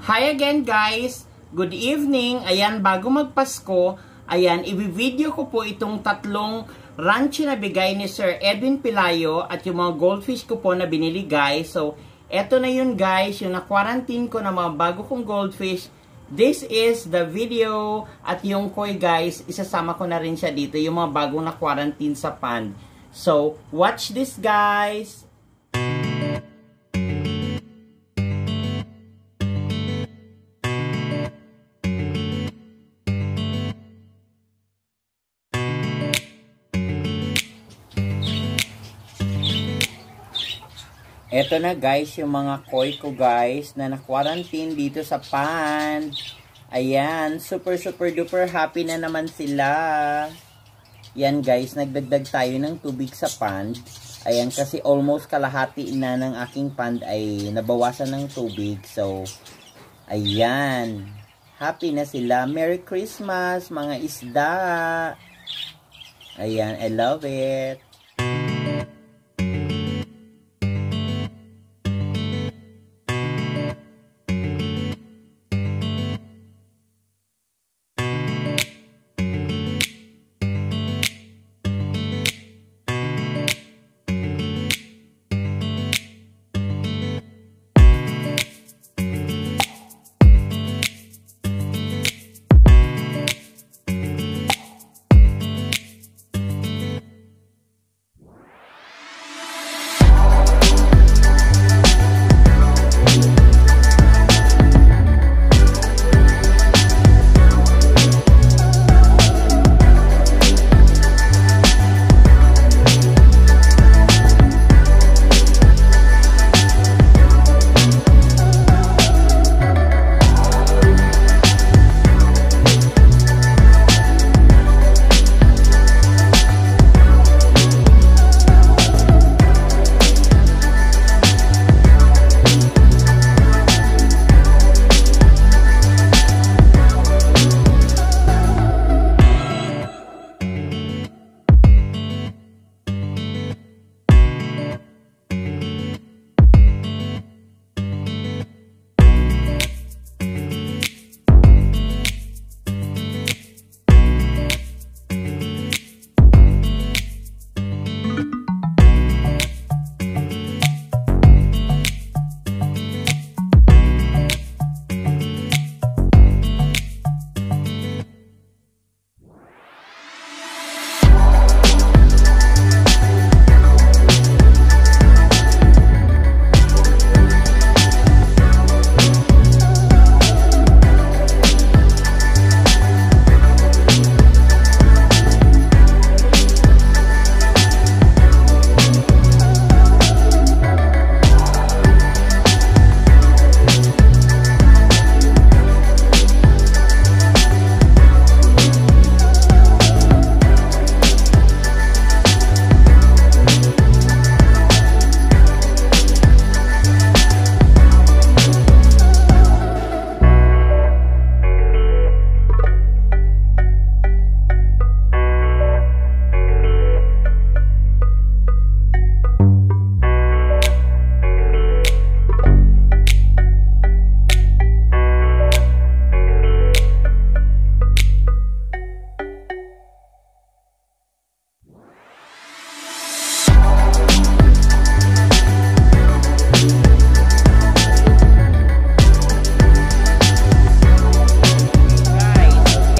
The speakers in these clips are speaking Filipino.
Hi again guys! Good evening! Ayan, bago magpasko, ayan, i-video ko po itong tatlong rancho na bigay ni Sir Edwin Pilayo at yung mga goldfish ko po na binili guys. So, eto na yun guys, yung na-quarantine ko na mga bago kong goldfish. This is the video at yung koi guys, isasama ko na rin siya dito, yung mga bagong na-quarantine sa pond. So, watch this guys! Eto na guys, yung mga koi ko guys na na-quarantine dito sa pond. Ayan, super duper happy na naman sila. Yan guys, nagdagdag tayo ng tubig sa pond. Ayan, kasi almost kalahati na ng aking pond ay nabawasan ng tubig. So, ayan. Happy na sila. Merry Christmas mga isda. Ayan, I love it.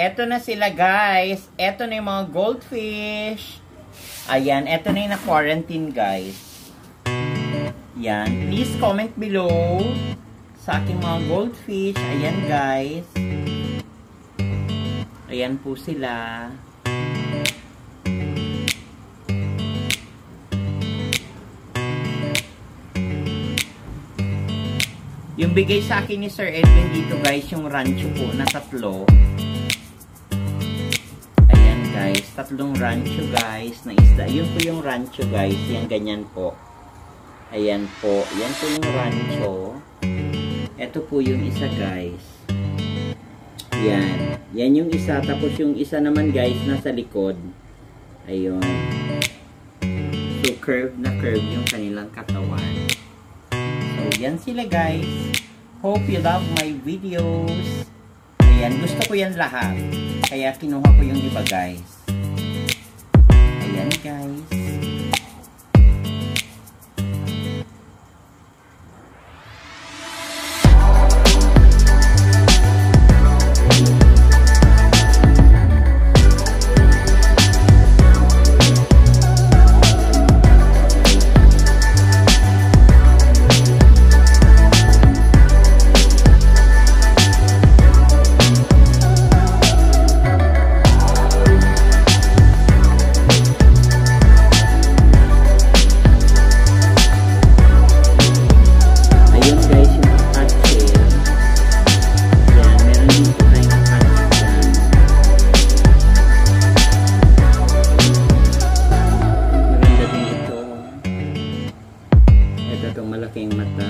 Eto na sila guys. Eto na yung mga goldfish. Ayan, eto na yung na-quarantine guys. Yan. Please comment below sa aking mga goldfish. Ayan guys. Ayan po sila. Yung bigay sa akin ni Sir Edwin dito guys, yung rancho po na tatlo. Guys, tatlong rancho guys na isda. Yun po yung rancho guys. Yan ganyan po. Ayan po. Yan po yung rancho. Ito po yung isa guys. Yan. Yan yung isa. Tapos yung isa naman guys nasa likod. Ayun. So curve na curve yung kanilang katawan. So yan sila guys. Hope you love my videos. Ayan, gusto ko yan lahat. Kaya kinuha ko yung iba, guys. Ayan, guys. Malaking mata.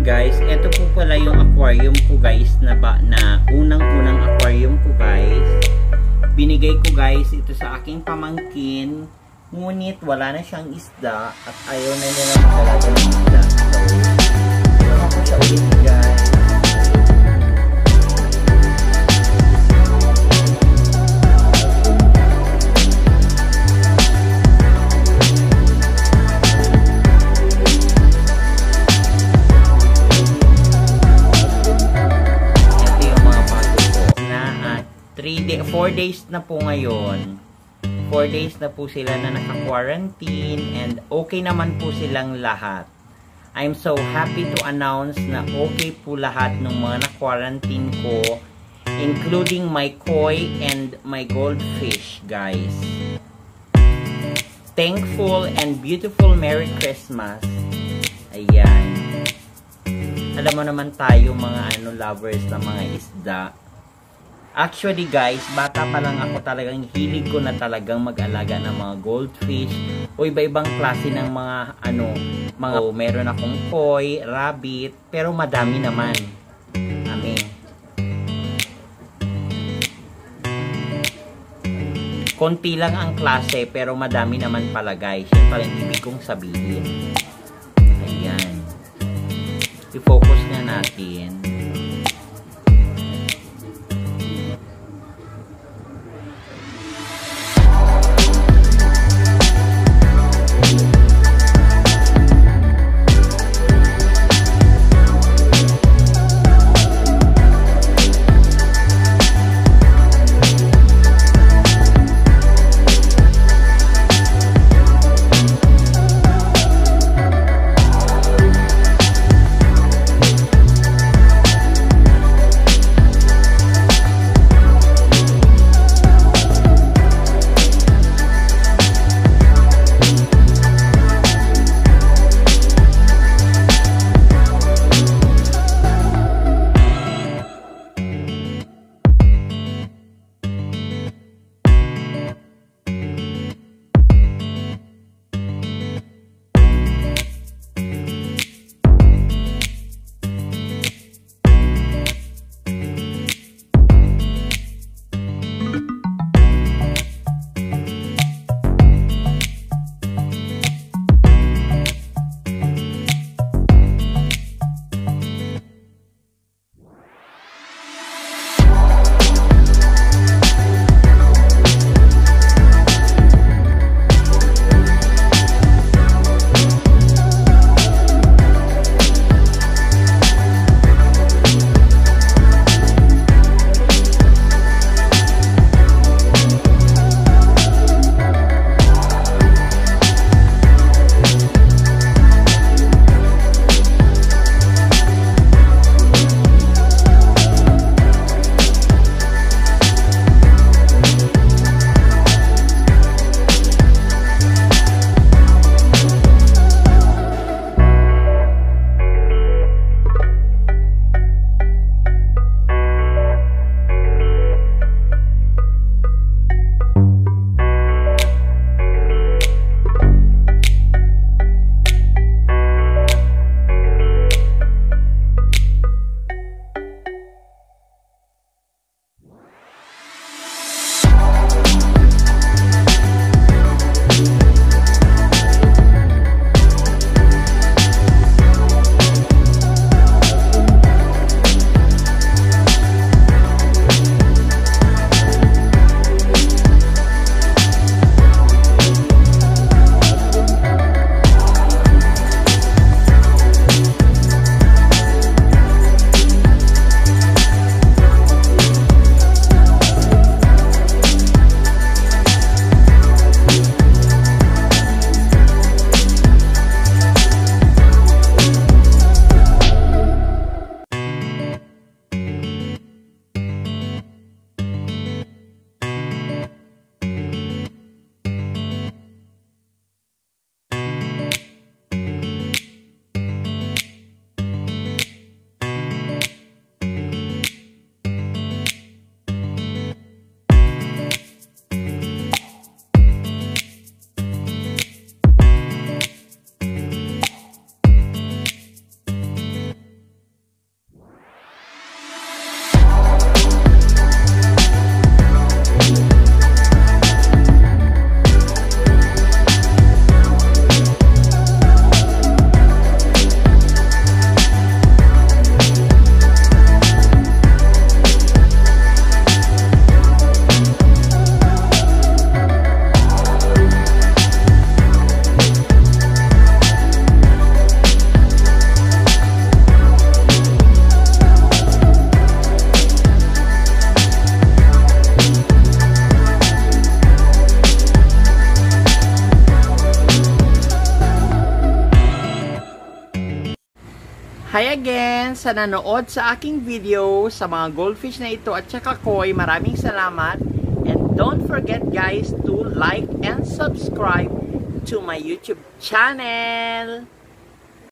Guys, ito po pala yung aquarium ko guys na unang-unang aquarium ko guys. Binigay ko guys ito sa aking pamangkin. Ngunit wala na siyang isda at ayaw na nila talaga ng isda. So, ginawa ko siya ulit guys. Ito 4 days na po ngayon. 4 days na po sila na naka-quarantine and okay naman po silang lahat. I'm so happy to announce na okay po lahat ng mga na-quarantine ko, including my koi and my goldfish, guys. Thankful and beautiful Merry Christmas. Ayan. Alam mo naman tayo mga lovers ng mga isda. Actually guys, bata pa lang ako talagang hilig ko na talagang mag-alaga ng mga goldfish o iba-ibang klase ng mga meron akong koi, rabbit, pero madami naman. Konti lang ang klase pero madami naman pala guys. Yan pala yung ibig kong sabihin. Ayan. I-focus na natin. Hi again sa nanood sa aking video sa mga goldfish na ito at saka koi. Maraming salamat. And don't forget guys to like and subscribe to my YouTube channel.